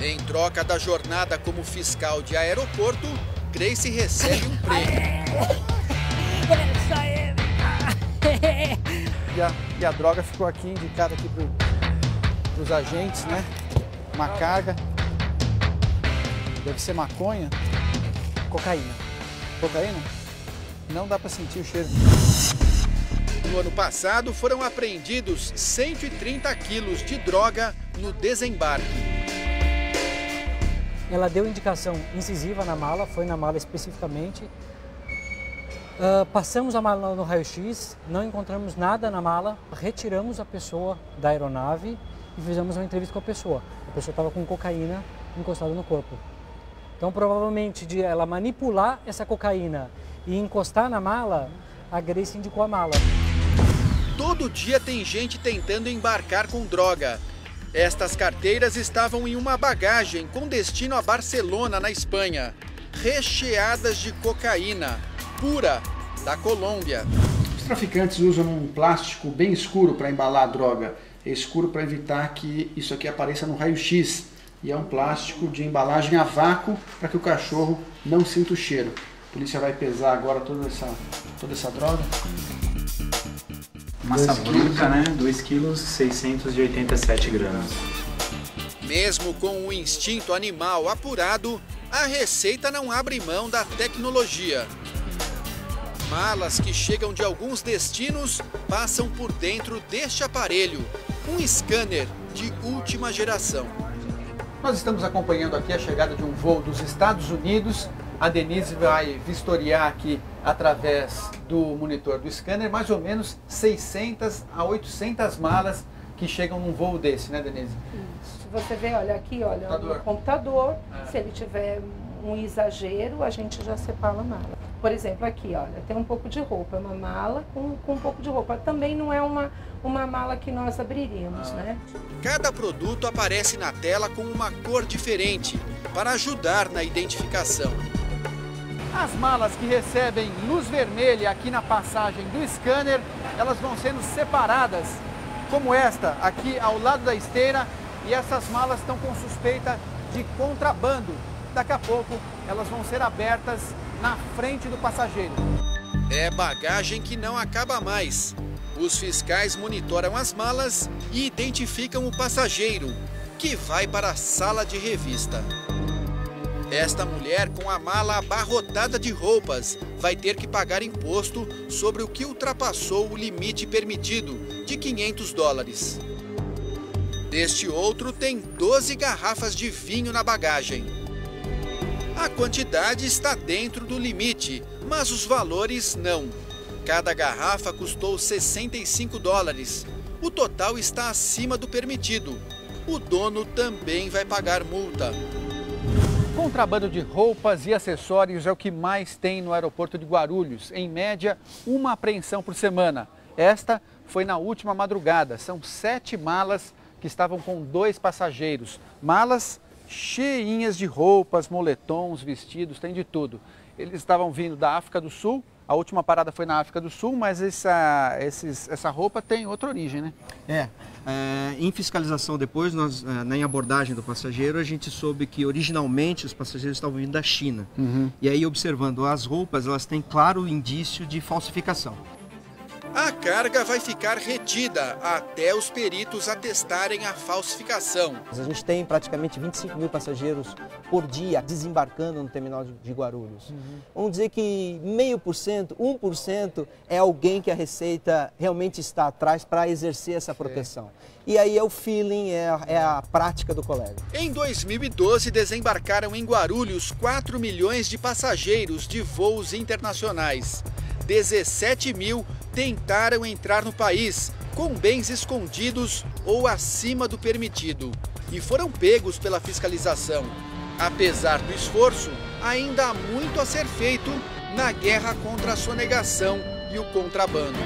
Em troca da jornada como fiscal de aeroporto, Grace recebe um prêmio. E a droga ficou aqui indicada aqui para os agentes, né? Uma carga. Deve ser maconha. Cocaína. Cocaína? Não dá para sentir o cheiro. No ano passado, foram apreendidos 130 quilos de droga no desembarque. Ela deu indicação incisiva na mala, foi na mala especificamente. Passamos a mala no raio-x, não encontramos nada na mala, retiramos a pessoa da aeronave e fizemos uma entrevista com a pessoa. A pessoa estava com cocaína encostada no corpo. Então, provavelmente, de ela manipular essa cocaína e encostar na mala, a Grace indicou a mala. Todo dia tem gente tentando embarcar com droga. Estas carteiras estavam em uma bagagem com destino a Barcelona, na Espanha, recheadas de cocaína pura da Colômbia. Os traficantes usam um plástico bem escuro para embalar a droga. É escuro para evitar que isso aqui apareça no raio-x. E é um plástico de embalagem a vácuo para que o cachorro não sinta o cheiro. A polícia vai pesar agora toda essa droga. Massa bruta, né? 2 quilos 687 gramas. Mesmo com o instinto animal apurado, a Receita não abre mão da tecnologia. Malas que chegam de alguns destinos passam por dentro deste aparelho, um scanner de última geração. Nós estamos acompanhando aqui a chegada de um voo dos Estados Unidos. A Denise vai vistoriar aqui, através do monitor do scanner, mais ou menos 600 a 800 malas que chegam num voo desse, né, Denise? Isso. Você vê, olha aqui, olha, o computador. Se ele tiver um exagero, a gente já separa a mala. Por exemplo, aqui, olha, tem um pouco de roupa, uma mala com um pouco de roupa. Também não é uma mala que nós abriríamos, né? Cada produto aparece na tela com uma cor diferente, para ajudar na identificação. As malas que recebem luz vermelha aqui na passagem do scanner, elas vão sendo separadas, como esta, aqui ao lado da esteira, e essas malas estão com suspeita de contrabando. Daqui a pouco, elas vão ser abertas na frente do passageiro. É bagagem que não acaba mais. Os fiscais monitoram as malas e identificam o passageiro, que vai para a sala de revista. Esta mulher, com a mala abarrotada de roupas, vai ter que pagar imposto sobre o que ultrapassou o limite permitido de $500. Este outro tem 12 garrafas de vinho na bagagem. A quantidade está dentro do limite, mas os valores não. Cada garrafa custou $65. O total está acima do permitido. O dono também vai pagar multa. Contrabando de roupas e acessórios é o que mais tem no aeroporto de Guarulhos. Em média, uma apreensão por semana. Esta foi na última madrugada. São 7 malas que estavam com 2 passageiros. Malas cheinhas de roupas, moletons, vestidos, tem de tudo. Eles estavam vindo da África do Sul. A última parada foi na África do Sul, mas essa roupa tem outra origem, né? Em fiscalização depois, em abordagem do passageiro, a gente soube que originalmente os passageiros estavam vindo da China. E aí, observando as roupas, elas têm claro indício de falsificação. A carga vai ficar retida até os peritos atestarem a falsificação. A gente tem praticamente 25 mil passageiros por dia desembarcando no terminal de Guarulhos. Vamos dizer que 0,5%, 1% é alguém que a Receita realmente está atrás para exercer essa proteção. E aí é o feeling, é a prática do colega. Em 2012, desembarcaram em Guarulhos 4 milhões de passageiros de voos internacionais. 17 mil tentaram entrar no país com bens escondidos ou acima do permitido e foram pegos pela fiscalização. Apesar do esforço, ainda há muito a ser feito na guerra contra a sonegação e o contrabando.